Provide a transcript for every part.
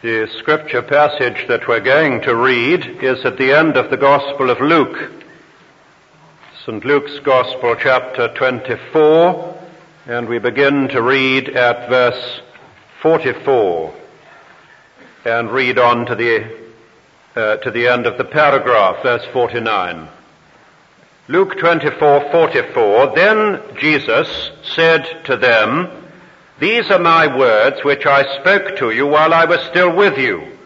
The scripture passage that we're going to read is at the end of the Gospel of Luke. St. Luke's Gospel, chapter 24, and we begin to read at verse 44 and read on to the end of the paragraph, verse 49. Luke 24:44, Then Jesus said to them, These are my words which I spoke to you while I was still with you,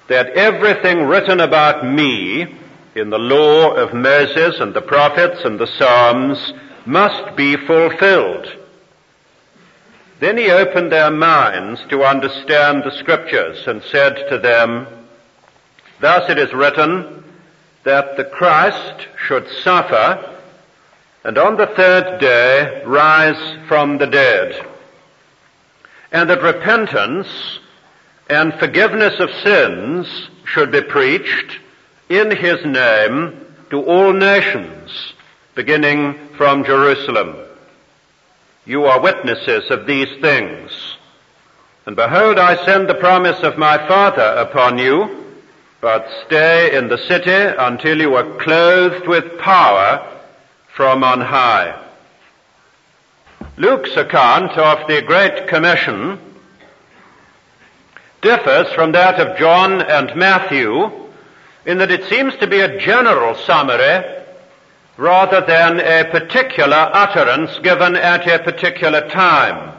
that everything written about me in the law of Moses and the prophets and the Psalms must be fulfilled. Then he opened their minds to understand the Scriptures and said to them, Thus it is written that the Christ should suffer and on the third day rise from the dead, and that repentance and forgiveness of sins should be preached in his name to all nations, beginning from Jerusalem. You are witnesses of these things. And behold, I send the promise of my Father upon you, but stay in the city until you are clothed with power from on high. Luke's account of the Great Commission differs from that of John and Matthew in that it seems to be a general summary rather than a particular utterance given at a particular time.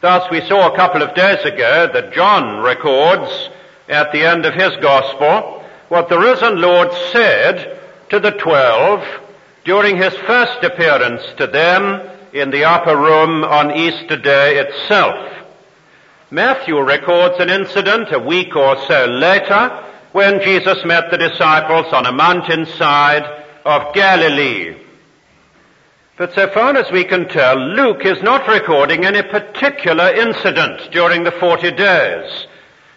Thus we saw a couple of days ago that John records at the end of his Gospel what the risen Lord said to the 12 during his first appearance to them in the upper room on Easter Day itself. Matthew records an incident a week or so later when Jesus met the disciples on a mountainside of Galilee. But so far as we can tell, Luke is not recording any particular incident during the 40 days.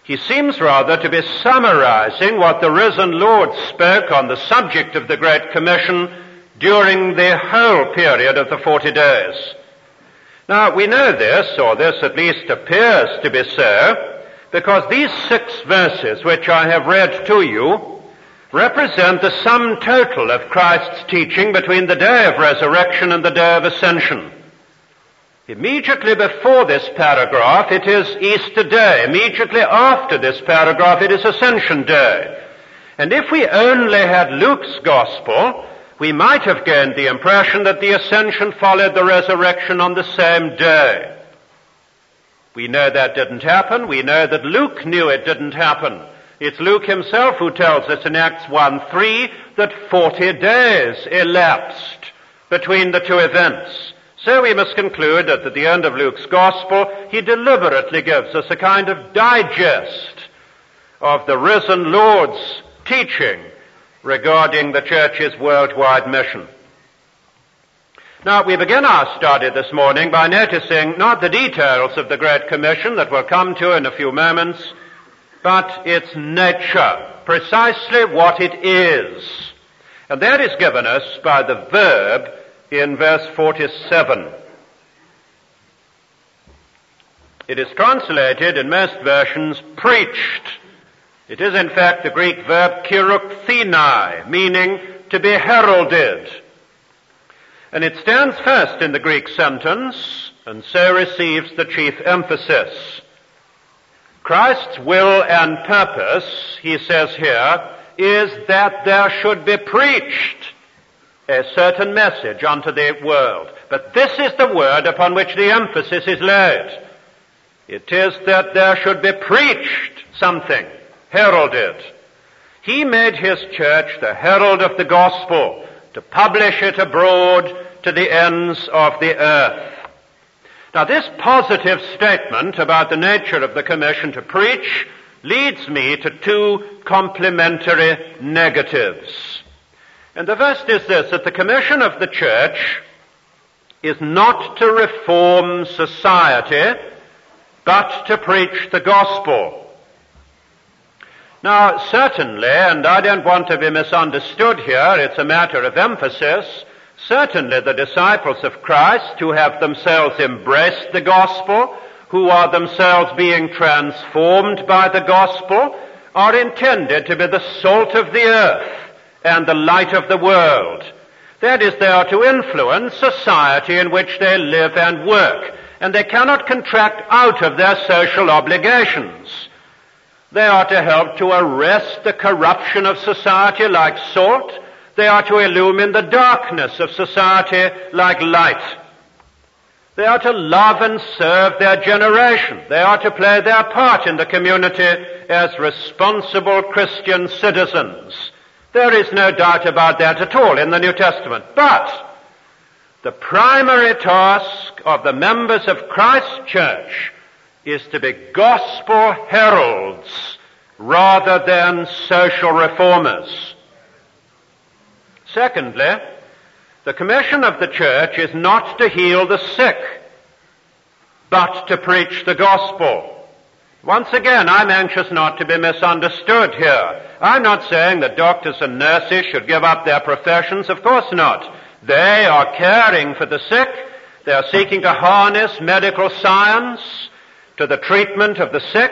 He seems rather to be summarizing what the risen Lord spoke on the subject of the Great Commission during the whole period of the 40 days. Now, we know this, or this at least appears to be so, because these 6 verses which I have read to you represent the sum total of Christ's teaching between the day of resurrection and the day of ascension. Immediately before this paragraph, it is Easter Day. Immediately after this paragraph, it is Ascension Day. And if we only had Luke's Gospel, we might have gained the impression that the ascension followed the resurrection on the same day. We know that didn't happen. We know that Luke knew it didn't happen. It's Luke himself who tells us in Acts 1:3 that 40 days elapsed between the two events. So we must conclude that at the end of Luke's Gospel, he deliberately gives us a kind of digest of the risen Lord's teaching regarding the church's worldwide mission. Now, we begin our study this morning by noticing not the details of the Great Commission that we'll come to in a few moments, but its nature, precisely what it is. And that is given us by the verb in verse 47. It is translated in most versions, preached. It is in fact the Greek verb kirukthini, meaning to be heralded. And it stands first in the Greek sentence, and so receives the chief emphasis. Christ's will and purpose, he says here, is that there should be preached a certain message unto the world. But this is the word upon which the emphasis is laid. It is that there should be preached something, heralded. He made his church the herald of the gospel, to publish it abroad to the ends of the earth. Now, this positive statement about the nature of the commission to preach leads me to 2 complementary negatives. And the first is this, that the commission of the church is not to reform society, but to preach the gospel. Now, certainly, and I don't want to be misunderstood here, it's a matter of emphasis, certainly the disciples of Christ who have themselves embraced the gospel who are themselves being transformed by the gospel, are intended to be the salt of the earth and the light of the world. That is, they are to influence society in which they live and work, and they cannot contract out of their social obligations. They are to help to arrest the corruption of society like salt. They are to illumine the darkness of society like light. They are to love and serve their generation. They are to play their part in the community as responsible Christian citizens. There is no doubt about that at all in the New Testament. But the primary task of the members of Christ's church is to be gospel heralds rather than social reformers. Secondly, the commission of the church is not to heal the sick, but to preach the gospel. Once again, I'm anxious not to be misunderstood here. I'm not saying that doctors and nurses should give up their professions. Of course not. They are caring for the sick. They are seeking to harness medical science to the treatment of the sick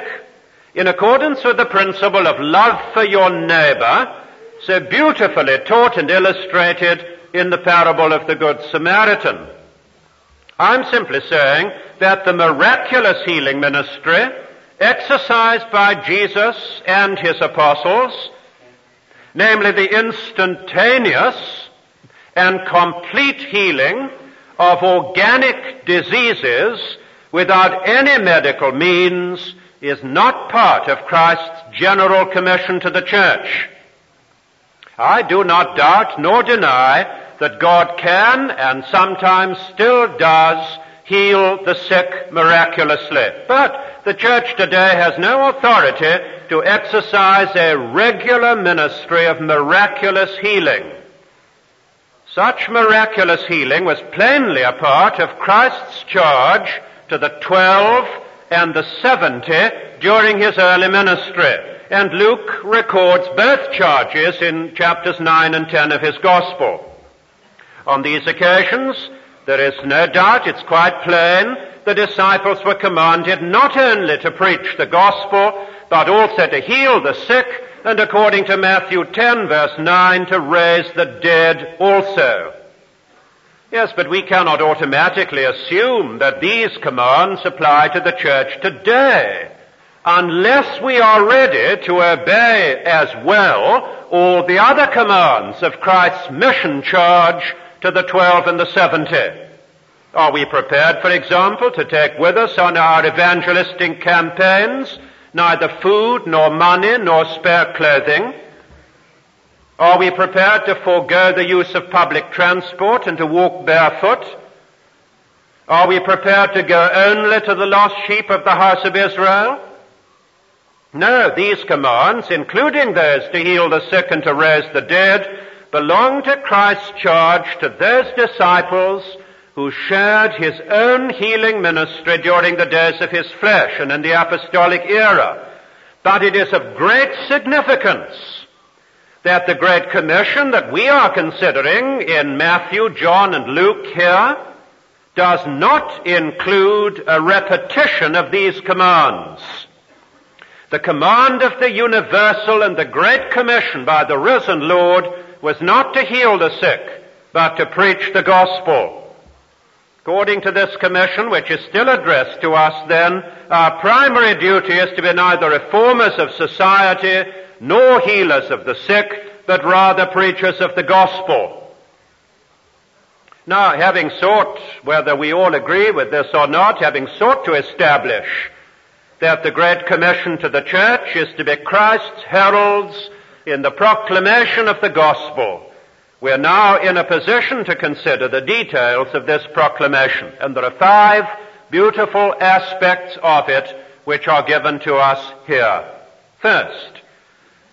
in accordance with the principle of love for your neighbor, so beautifully taught and illustrated in the parable of the Good Samaritan. I'm simply saying that the miraculous healing ministry exercised by Jesus and his apostles, namely the instantaneous and complete healing of organic diseases without any medical means, is not part of Christ's general commission to the church. I do not doubt nor deny that God can and sometimes still does heal the sick miraculously. But the church today has no authority to exercise a regular ministry of miraculous healing. Such miraculous healing was plainly a part of Christ's charge to the 12 and the 70 during his early ministry. And Luke records both charges in chapters 9 and 10 of his Gospel. On these occasions, there is no doubt, it's quite plain, the disciples were commanded not only to preach the gospel, but also to heal the sick, and according to Matthew 10, verse 9, to raise the dead also. Yes, but we cannot automatically assume that these commands apply to the church today, unless we are ready to obey as well all the other commands of Christ's mission charge to the 12 and the 70. Are we prepared, for example, to take with us on our evangelistic campaigns neither food, nor money, nor spare clothing? Are we prepared to forego the use of public transport and to walk barefoot? Are we prepared to go only to the lost sheep of the house of Israel? No, these commands, including those to heal the sick and to raise the dead, belong to Christ's charge to those disciples who shared his own healing ministry during the days of his flesh and in the apostolic era. But it is of great significance that the Great Commission that we are considering in Matthew, John, and Luke here does not include a repetition of these commands. The command of the universal and the Great Commission by the risen Lord was not to heal the sick, but to preach the gospel. According to this commission, which is still addressed to us then, our primary duty is to be neither reformers of society nor healers of the sick, but rather preachers of the gospel. Now, having sought, whether we all agree with this or not, having sought to establish that the Great Commission to the church is to be Christ's heralds in the proclamation of the gospel, we are now in a position to consider the details of this proclamation. And there are 5 beautiful aspects of it which are given to us here. First,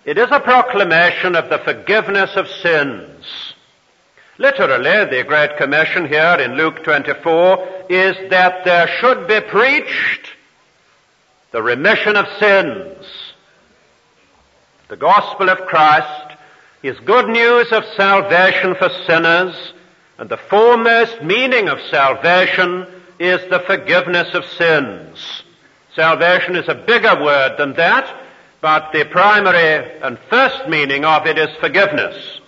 it is a proclamation of the forgiveness of sins. Literally, the Great Commission here in Luke 24 is that there should be preached the remission of sins. The gospel of Christ is good news of salvation for sinners, and the foremost meaning of salvation is the forgiveness of sins. Salvation is a bigger word than that, but the primary and first meaning of it is forgiveness.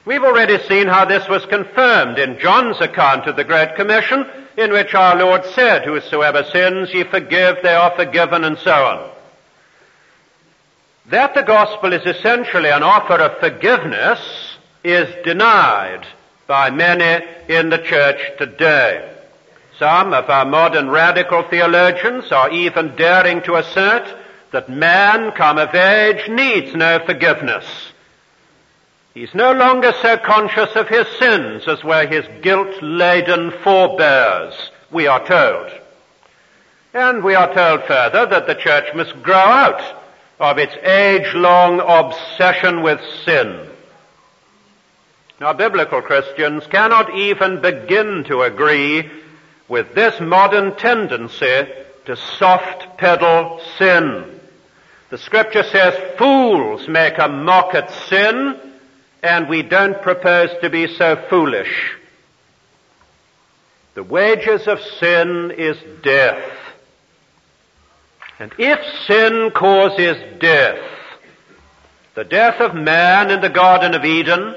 We've already seen how this was confirmed in John's account of the Great Commission, in which our Lord said, "Whosoever sins ye forgive, they are forgiven," and so on. That the gospel is essentially an offer of forgiveness is denied by many in the church today. Some of our modern radical theologians are even daring to assert that man come of age needs no forgiveness. He's no longer so conscious of his sins as were his guilt-laden forebears, we are told. And we are told further that the church must grow out of its age-long obsession with sin. Now, biblical Christians cannot even begin to agree with this modern tendency to soft-pedal sin. The Scripture says fools make a mock at sin, and we don't propose to be so foolish. The wages of sin is death. And if sin causes death, the death of man in the Garden of Eden,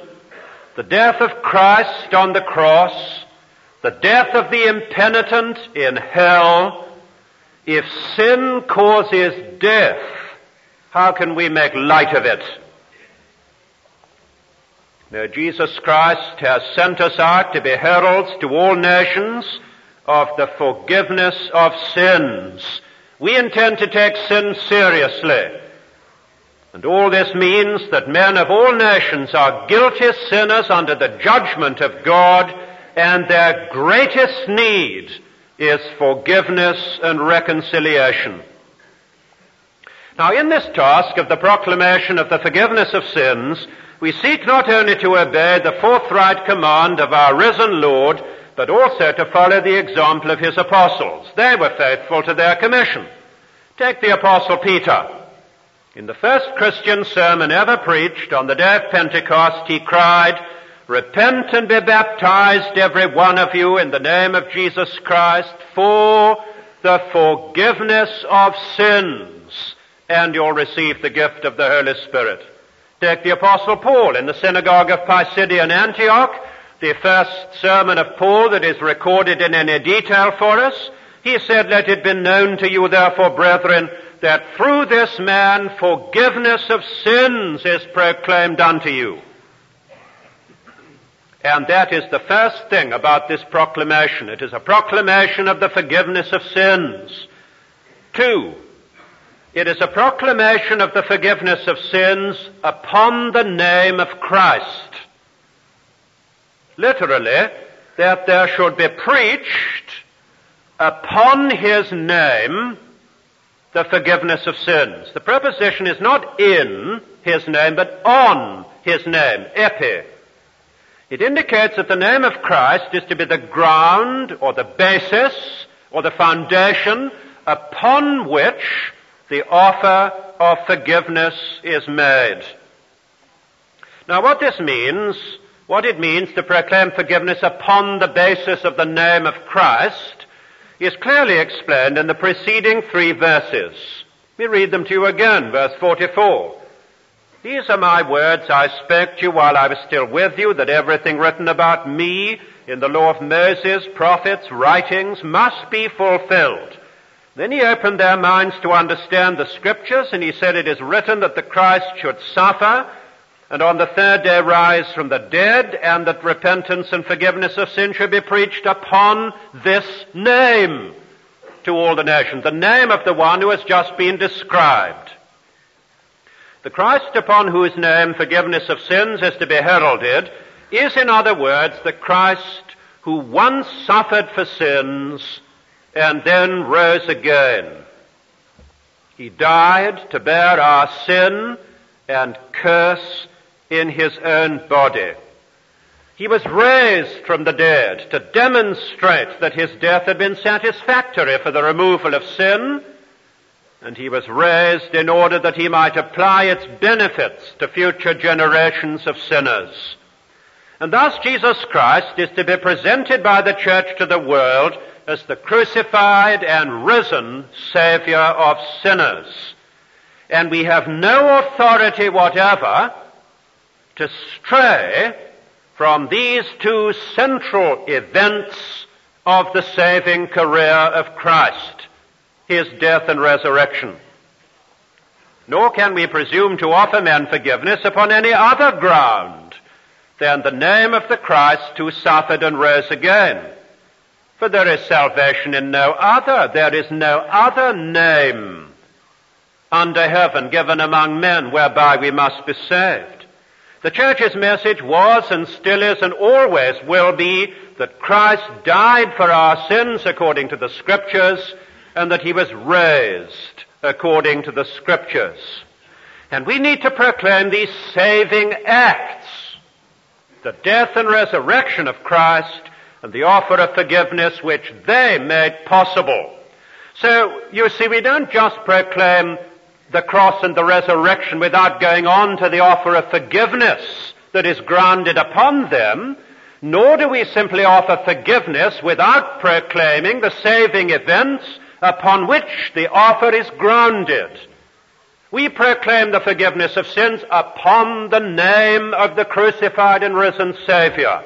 the death of Christ on the cross, the death of the impenitent in hell, if sin causes death, how can we make light of it? No, Jesus Christ has sent us out to be heralds to all nations of the forgiveness of sins. We intend to take sin seriously. And all this means that men of all nations are guilty sinners under the judgment of God, and their greatest need is forgiveness and reconciliation. Now, in this task of the proclamation of the forgiveness of sins, we seek not only to obey the forthright command of our risen Lord, but also to follow the example of his apostles. They were faithful to their commission. Take the Apostle Peter. In the first Christian sermon ever preached on the day of Pentecost, he cried, "Repent and be baptized, every one of you, in the name of Jesus Christ, for the forgiveness of sins, and you'll receive the gift of the Holy Spirit." Take the Apostle Paul in the synagogue of Pisidian Antioch, the first sermon of Paul that is recorded in any detail for us. He said, "Let it be known to you, therefore, brethren, that through this man forgiveness of sins is proclaimed unto you." And that is the first thing about this proclamation. It is a proclamation of the forgiveness of sins. 2, it is a proclamation of the forgiveness of sins upon the name of Christ. Literally, that there should be preached upon his name the forgiveness of sins. The preposition is not in his name, but on his name, epi. It indicates that the name of Christ is to be the ground or the basis or the foundation upon which the offer of forgiveness is made. Now, what it means to proclaim forgiveness upon the basis of the name of Christ, is clearly explained in the preceding 3 verses. Let me read them to you again, verse 44. "These are my words I spake to you while I was still with you, that everything written about me in the law of Moses, prophets, writings, must be fulfilled." Then he opened their minds to understand the Scriptures, and he said, "It is written that the Christ should suffer, and on the 3rd day rise from the dead, and that repentance and forgiveness of sin should be preached upon this name to all the nations," the name of the one who has just been described. The Christ upon whose name forgiveness of sins is to be heralded is, in other words, the Christ who once suffered for sins and then rose again. He died to bear our sin and curse in his own body. He was raised from the dead to demonstrate that his death had been satisfactory for the removal of sin, and he was raised in order that he might apply its benefits to future generations of sinners. And thus Jesus Christ is to be presented by the church to the world as the crucified and risen Savior of sinners. And we have no authority whatever to stray from these two central events of the saving career of Christ, his death and resurrection. Nor can we presume to offer men forgiveness upon any other ground than the name of the Christ who suffered and rose again. For there is salvation in no other. There is no other name under heaven given among men whereby we must be saved. The church's message was and still is and always will be that Christ died for our sins according to the Scriptures and that he was raised according to the Scriptures. And we need to proclaim these saving acts, the death and resurrection of Christ and the offer of forgiveness which they made possible. So, you see, we don't just proclaim the cross and the resurrection without going on to the offer of forgiveness that is grounded upon them, nor do we simply offer forgiveness without proclaiming the saving events upon which the offer is grounded. We proclaim the forgiveness of sins upon the name of the crucified and risen Savior,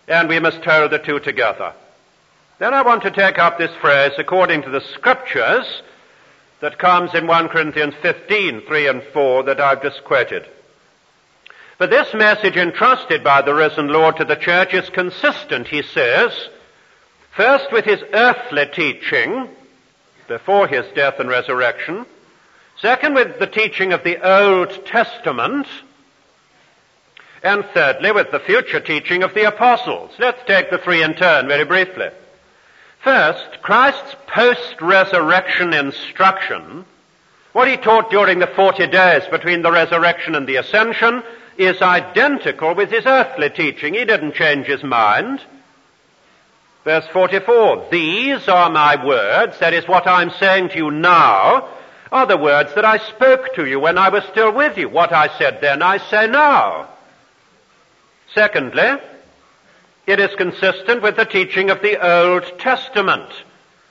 and we must hold the two together. Then I want to take up this phrase according to the Scriptures that comes in 1 Corinthians 15, 3 and 4 that I've just quoted. But this message entrusted by the risen Lord to the church is consistent, he says, first with his earthly teaching before his death and resurrection, second with the teaching of the Old Testament, and thirdly with the future teaching of the apostles. Let's take the three in turn very briefly. First, Christ's post-resurrection instruction, what he taught during the 40 days between the resurrection and the ascension, is identical with his earthly teaching. He didn't change his mind. Verse 44, these are my words, that is what I'm saying to you now, are the words that I spoke to you when I was still with you. What I said then I say now. Secondly, it is consistent with the teaching of the Old Testament.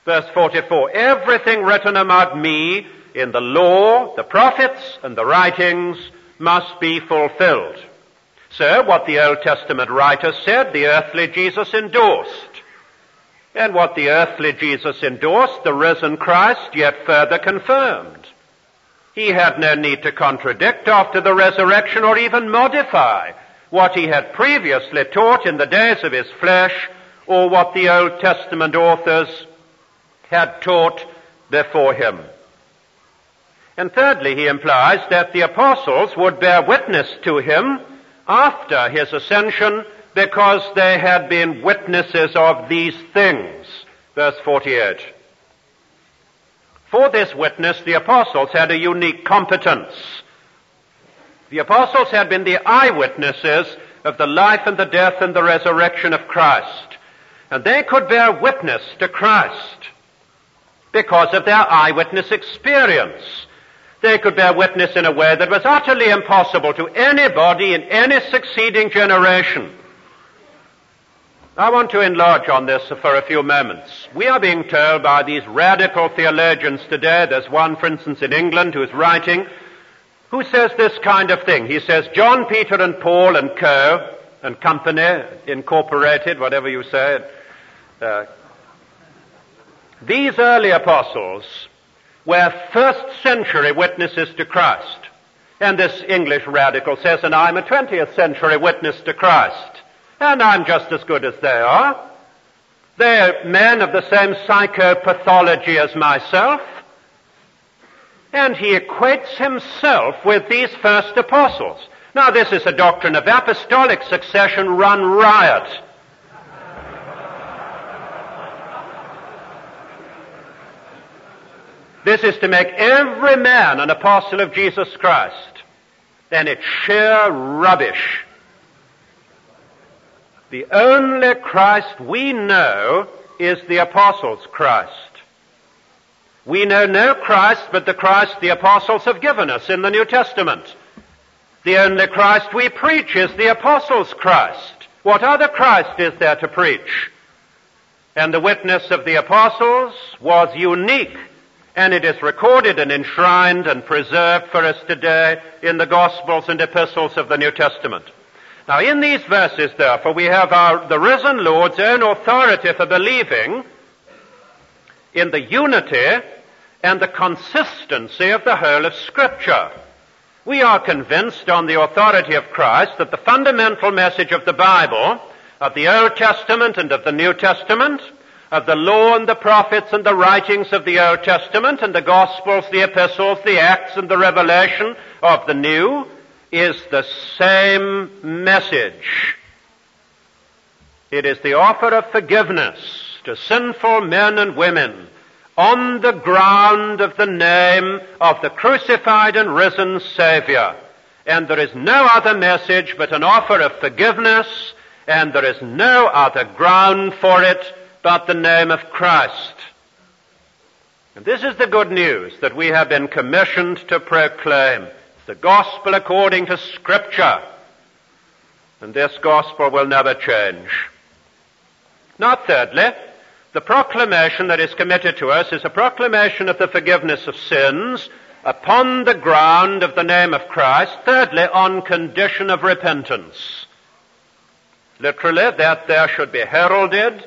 Verse 44, everything written about me in the law, the prophets, and the writings must be fulfilled. So, what the Old Testament writers said, the earthly Jesus endorsed. And what the earthly Jesus endorsed, the risen Christ yet further confirmed. He had no need to contradict after the resurrection or even modify what he had previously taught in the days of his flesh or what the Old Testament authors had taught before him. And thirdly, he implies that the apostles would bear witness to him after his ascension because they had been witnesses of these things. Verse 48. For this witness, the apostles had a unique competence. The apostles had been the eyewitnesses of the life and the death and the resurrection of Christ. And they could bear witness to Christ because of their eyewitness experience. They could bear witness in a way that was utterly impossible to anybody in any succeeding generation. I want to enlarge on this for a few moments. We are being told by these radical theologians today, there's one, for instance, in England who's writing, who says this kind of thing. He says, John, Peter, and Paul and Co. and Company, Incorporated, whatever you say, these early apostles were first-century witnesses to Christ. And this English radical says, and I'm a 20th century witness to Christ. And I'm just as good as they are. They're men of the same psychopathology as myself. And he equates himself with these first apostles. Now, this is a doctrine of apostolic succession run riot. This is to make every man an apostle of Jesus Christ. And it's sheer rubbish. The only Christ we know is the apostles' Christ. We know no Christ but the Christ the apostles have given us in the New Testament. The only Christ we preach is the apostles' Christ. What other Christ is there to preach? And the witness of the apostles was unique, and it is recorded and enshrined and preserved for us today in the Gospels and epistles of the New Testament. Now, in these verses, therefore, we have the risen Lord's own authority for believing in the unity and the consistency of the whole of Scripture. We are convinced on the authority of Christ that the fundamental message of the Bible, of the Old Testament and of the New Testament, of the law and the prophets and the writings of the Old Testament and the Gospels, the epistles, the Acts and the revelation of the New, is the same message. It is the offer of forgiveness to sinful men and women on the ground of the name of the crucified and risen Savior. And there is no other message but an offer of forgiveness, and there is no other ground for it but the name of Christ. And this is the good news that we have been commissioned to proclaim. It's the gospel according to Scripture. And this gospel will never change. Now, thirdly, the proclamation that is committed to us is a proclamation of the forgiveness of sins upon the ground of the name of Christ. Thirdly, on condition of repentance. Literally, that there should be heralded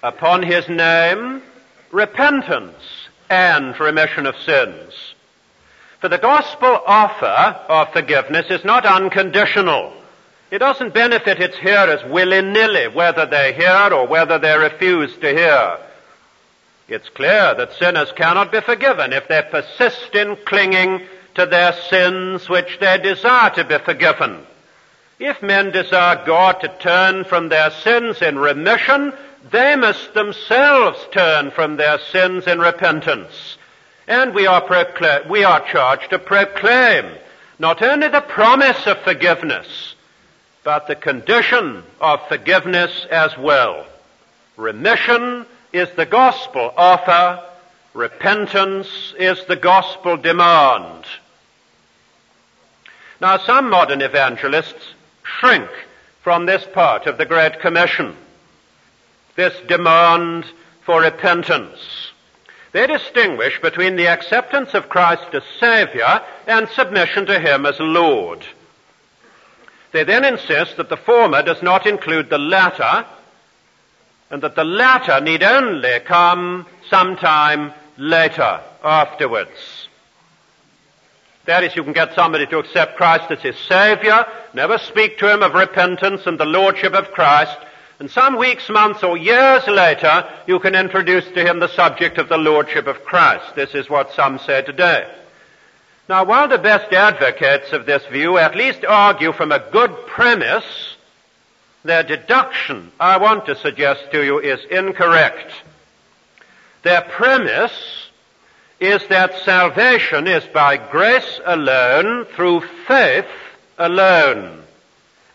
upon his name repentance and remission of sins. For the gospel offer of forgiveness is not unconditional. It doesn't benefit its hearers willy-nilly, whether they hear or whether they refuse to hear. It's clear that sinners cannot be forgiven if they persist in clinging to their sins which they desire to be forgiven. If men desire God to turn from their sins in remission, they must themselves turn from their sins in repentance. And we are charged to proclaim not only the promise of forgiveness, but the condition of forgiveness as well. Remission is the gospel offer. Repentance is the gospel demand. Now, some modern evangelists shrink from this part of the Great Commission, this demand for repentance. They distinguish between the acceptance of Christ as Savior and submission to Him as Lord. They then insist that the former does not include the latter, and that the latter need only come sometime later, afterwards. That is, you can get somebody to accept Christ as his Savior, never speak to him of repentance and the Lordship of Christ, and some weeks, months, or years later, you can introduce to him the subject of the Lordship of Christ. This is what some say today. Now, while the best advocates of this view at least argue from a good premise, their deduction, I want to suggest to you, is incorrect. Their premise is that salvation is by grace alone, through faith alone.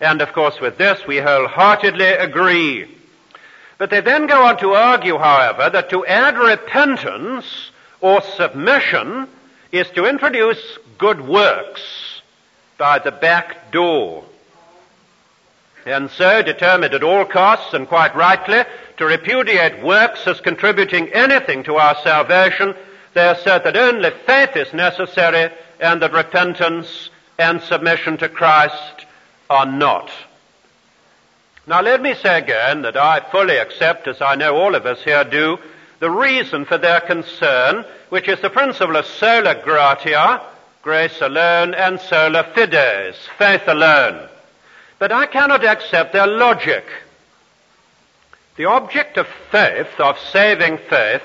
And of course with this we wholeheartedly agree. But they then go on to argue, however, that to add repentance or submission is to introduce good works by the back door. And so, determined at all costs, and quite rightly, to repudiate works as contributing anything to our salvation, they assert that only faith is necessary and that repentance and submission to Christ are not. Now let me say again that I fully accept, as I know all of us here do, the reason for their concern, which is the principle of sola gratia, grace alone, and sola fides, faith alone. But I cannot accept their logic. The object of faith, of saving faith,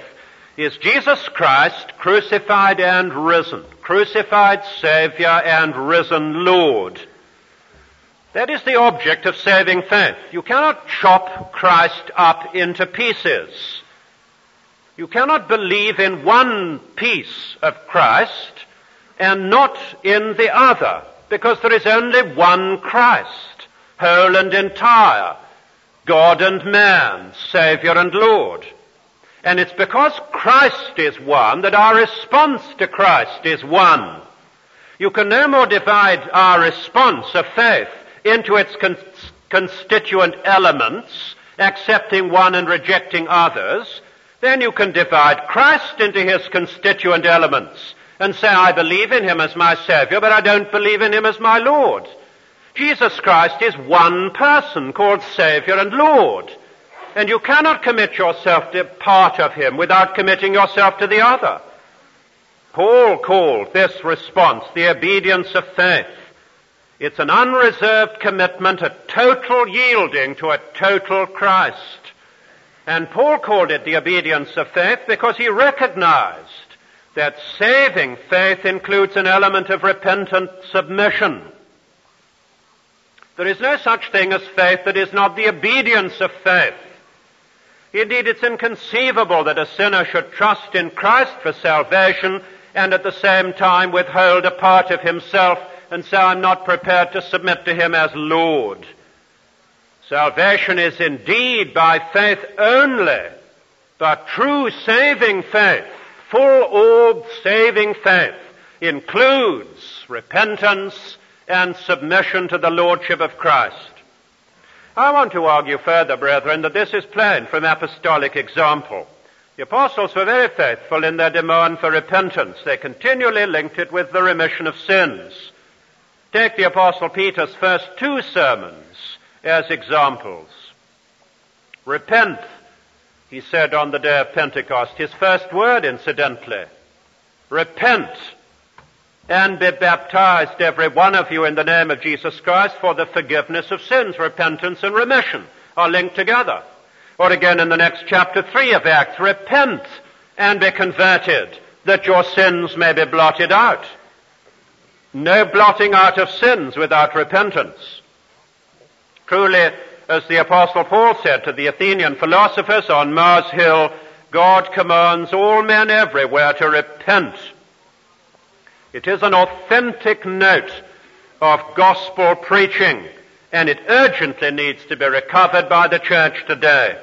is Jesus Christ, crucified and risen, crucified Savior and risen Lord. That is the object of saving faith. You cannot chop Christ up into pieces. You cannot believe in one piece of Christ and not in the other, because there is only one Christ, whole and entire, God and man, Savior and Lord. And it's because Christ is one that our response to Christ is one. You can no more divide our response of faith into its constituent elements, accepting one and rejecting others, then you can divide Christ into his constituent elements and say, I believe in him as my Savior, but I don't believe in him as my Lord. Jesus Christ is one person called Savior and Lord, and you cannot commit yourself to part of him without committing yourself to the other. Paul called this response the obedience of faith. It's an unreserved commitment, a total yielding to a total Christ. And Paul called it the obedience of faith because he recognized that saving faith includes an element of repentant submission. There is no such thing as faith that is not the obedience of faith. Indeed, it's inconceivable that a sinner should trust in Christ for salvation and at the same time withhold a part of himself and say, I'm not prepared to submit to him as Lord. Salvation is indeed by faith only, but true saving faith, full-orbed saving faith, includes repentance and submission to the Lordship of Christ. I want to argue further, brethren, that this is plain from apostolic example. The apostles were very faithful in their demand for repentance. They continually linked it with the remission of sins. Take the Apostle Peter's first two sermons as examples. Repent, he said on the day of Pentecost, his first word, incidentally. Repent and be baptized, every one of you, in the name of Jesus Christ for the forgiveness of sins. Repentance and remission are linked together. Or again in the next chapter 3 of Acts, repent and be converted, that your sins may be blotted out. No blotting out of sins without repentance. Truly, as the Apostle Paul said to the Athenian philosophers on Mars Hill, God commands all men everywhere to repent. It is an authentic note of gospel preaching, and it urgently needs to be recovered by the church today.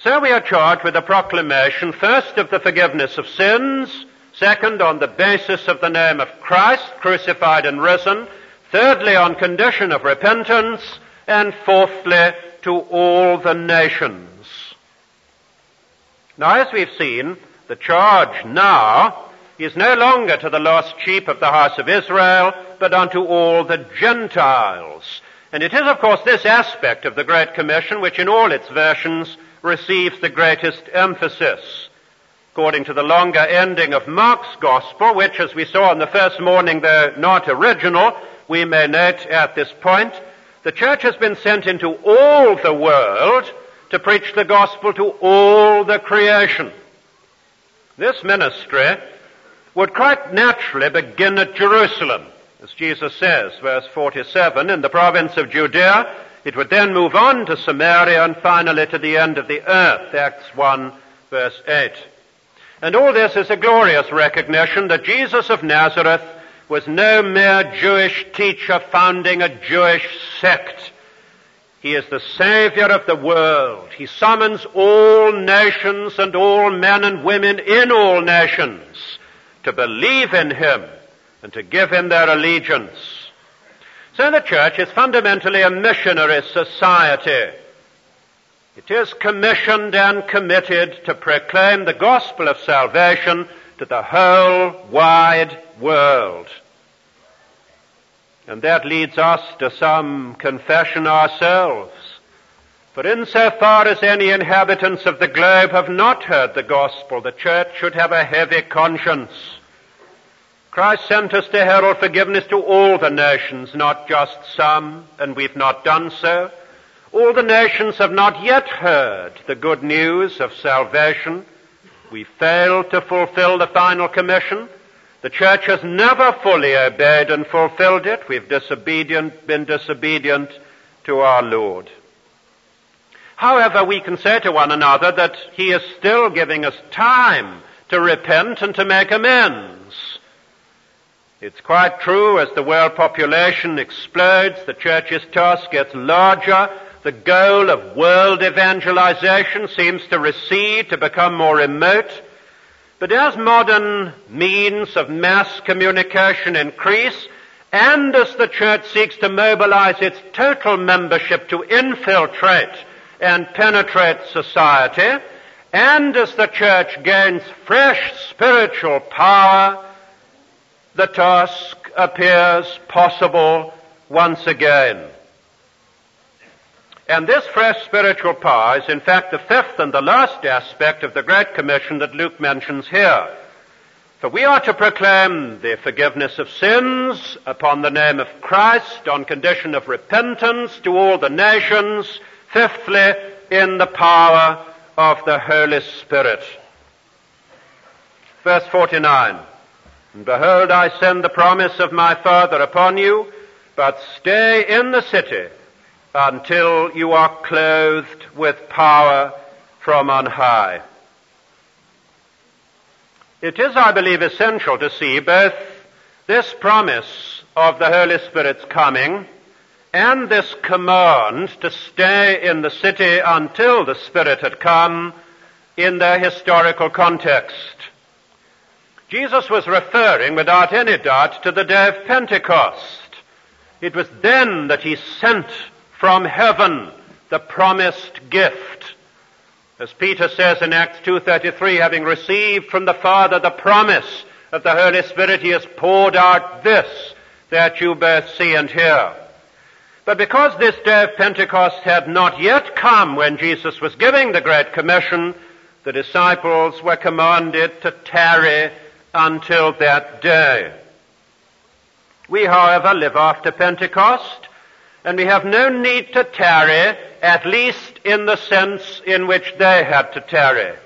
So we are charged with the proclamation, first, of the forgiveness of sins, second, on the basis of the name of Christ, crucified and risen, thirdly, on condition of repentance, and fourthly, to all the nations. Now, as we've seen, the charge now is no longer to the lost sheep of the house of Israel, but unto all the Gentiles. And it is, of course, this aspect of the Great Commission which in all its versions receives the greatest emphasis. According to the longer ending of Mark's Gospel, which, as we saw on the first morning, though not original, we may note at this point, the church has been sent into all the world to preach the gospel to all the creation. This ministry would quite naturally begin at Jerusalem, as Jesus says, verse 47, in the province of Judea. It would then move on to Samaria and finally to the end of the earth, Acts 1, verse 8. And all this is a glorious recognition that Jesus of Nazareth was no mere Jewish teacher founding a Jewish sect. He is the Savior of the world. He summons all nations and all men and women in all nations to believe in him and to give him their allegiance. So the church is fundamentally a missionary society. It is commissioned and committed to proclaim the gospel of salvation to the whole wide world. And that leads us to some confession ourselves. For insofar as any inhabitants of the globe have not heard the gospel, the church should have a heavy conscience. Christ sent us to herald forgiveness to all the nations, not just some, and we've not done so. All the nations have not yet heard the good news of salvation. We failed to fulfill the final commission. The church has never fully obeyed and fulfilled it. We've been disobedient to our Lord. However, we can say to one another that he is still giving us time to repent and to make amends. It's quite true, as the world population explodes, the church's task gets larger, the goal of world evangelization seems to recede, to become more remote. But as modern means of mass communication increase, and as the church seeks to mobilize its total membership to infiltrate and penetrate society, and as the church gains fresh spiritual power, the task appears possible once again. And this fresh spiritual power is in fact the fifth and the last aspect of the Great Commission that Luke mentions here. For we are to proclaim the forgiveness of sins upon the name of Christ on condition of repentance to all the nations, fifthly, in the power of the Holy Spirit. Verse 49, and behold, I send the promise of my Father upon you, but stay in the city until you are clothed with power from on high. It is, I believe, essential to see both this promise of the Holy Spirit's coming and this command to stay in the city until the Spirit had come in their historical context. Jesus was referring, without any doubt, to the day of Pentecost. It was then that he sent from heaven the promised gift. As Peter says in Acts 2:33, having received from the Father the promise of the Holy Spirit, he has poured out this, that you both see and hear. But because this day of Pentecost had not yet come when Jesus was giving the Great Commission, the disciples were commanded to tarry until that day. We, however, live after Pentecost, and we have no need to tarry, at least in the sense in which they had to tarry. It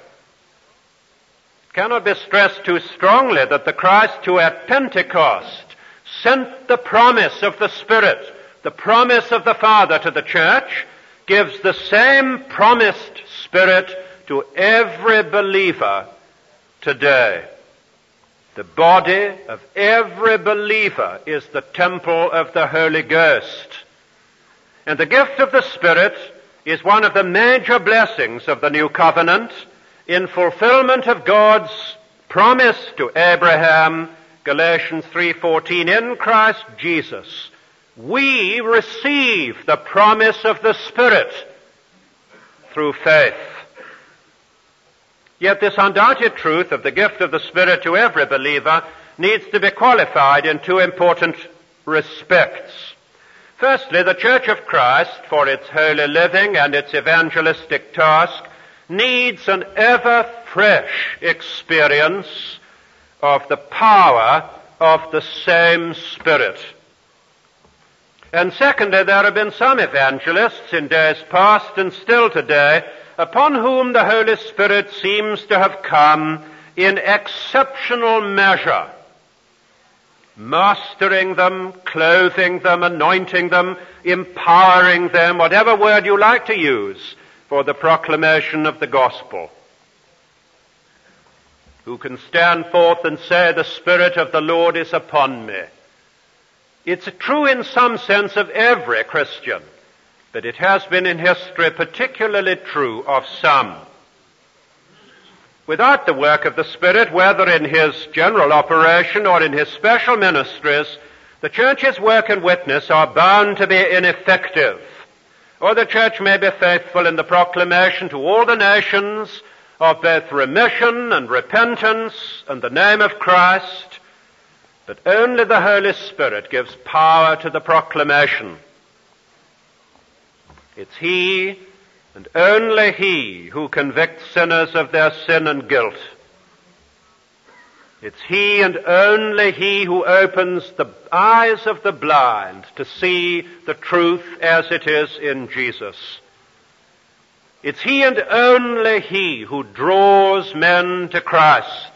cannot be stressed too strongly that the Christ who at Pentecost sent the promise of the Spirit, the promise of the Father to the church, gives the same promised Spirit to every believer today. The body of every believer is the temple of the Holy Ghost. And the gift of the Spirit is one of the major blessings of the New Covenant in fulfillment of God's promise to Abraham, Galatians 3:14, in Christ Jesus. We receive the promise of the Spirit through faith. Yet this undoubted truth of the gift of the Spirit to every believer needs to be qualified in two important respects. Firstly, the Church of Christ, for its holy living and its evangelistic task, needs an ever-fresh experience of the power of the same Spirit. And secondly, there have been some evangelists in days past and still today upon whom the Holy Spirit seems to have come in exceptional measure, mastering them, clothing them, anointing them, empowering them, whatever word you like to use, for the proclamation of the gospel. Who can stand forth and say, the Spirit of the Lord is upon me? It's true in some sense of every Christian, but it has been in history particularly true of some. Without the work of the Spirit, whether in his general operation or in his special ministries, the church's work and witness are bound to be ineffective. Or the church may be faithful in the proclamation to all the nations of both remission and repentance and the name of Christ, but only the Holy Spirit gives power to the proclamation. It's He and only He who convicts sinners of their sin and guilt. It's He and only He who opens the eyes of the blind to see the truth as it is in Jesus. It's He and only He who draws men to Christ.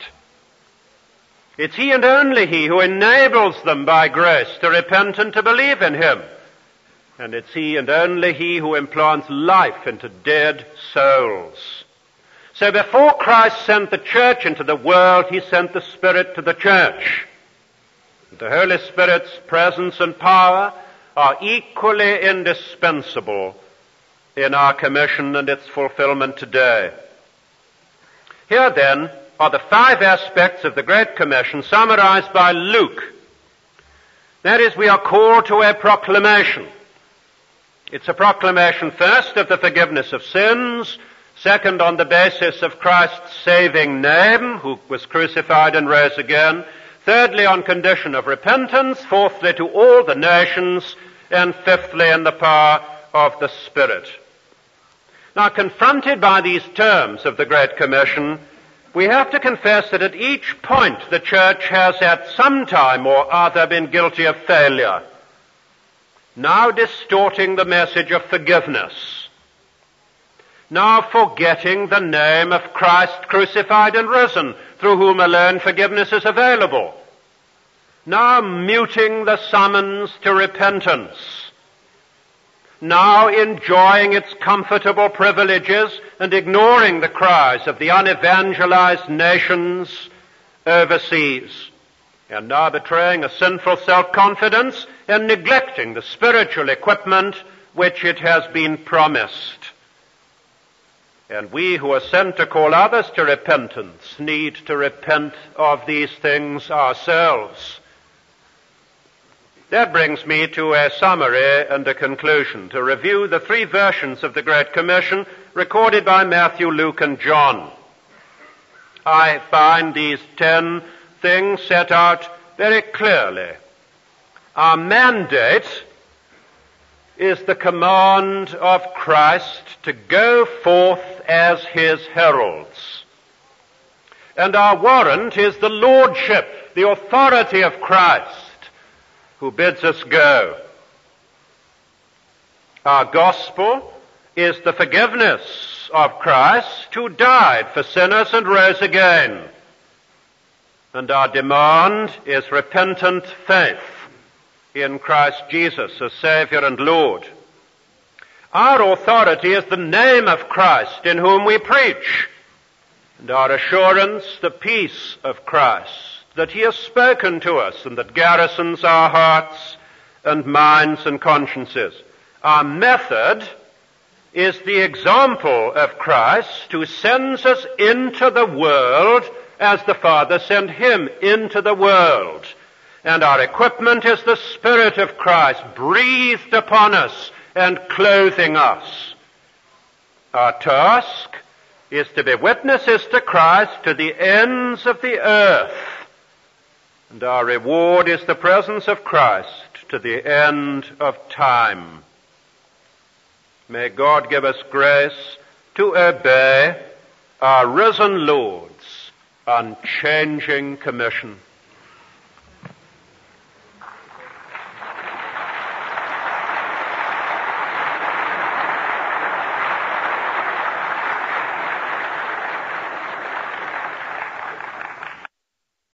It's He and only He who enables them by grace to repent and to believe in Him. And it's He and only He who implants life into dead souls. So before Christ sent the church into the world, He sent the Spirit to the church. The Holy Spirit's presence and power are equally indispensable in our commission and its fulfillment today. Here then are the 5 aspects of the Great Commission summarized by Luke. That is, we are called to a proclamation. It's a proclamation first of the forgiveness of sins, second on the basis of Christ's saving name, who was crucified and rose again, thirdly on condition of repentance, fourthly to all the nations, and fifthly in the power of the Spirit. Now, confronted by these terms of the Great Commission, we have to confess that at each point the Church has at some time or other been guilty of failure, now distorting the message of forgiveness, now forgetting the name of Christ crucified and risen, through whom alone forgiveness is available, now muting the summons to repentance, now enjoying its comfortable privileges and ignoring the cries of the unevangelized nations overseas, and now betraying a sinful self-confidence and neglecting the spiritual equipment which it has been promised. And we who are sent to call others to repentance need to repent of these things ourselves. That brings me to a summary and a conclusion, to review the three versions of the Great Commission recorded by Matthew, Luke, and John. I find these 10 things set out very clearly. Our mandate is the command of Christ to go forth as his heralds. And our warrant is the lordship, the authority of Christ, who bids us go. Our gospel is the forgiveness of Christ, who died for sinners and rose again. And our demand is repentant faith in Christ Jesus as Savior and Lord. Our authority is the name of Christ in whom we preach, and our assurance the peace of Christ, that he has spoken to us and that garrisons our hearts and minds and consciences. Our method is the example of Christ, who sends us into the world as the Father sent him into the world. And our equipment is the Spirit of Christ breathed upon us and clothing us. Our task is to be witnesses to Christ to the ends of the earth. And our reward is the presence of Christ to the end of time. May God give us grace to obey our risen Lord's unchanging commission.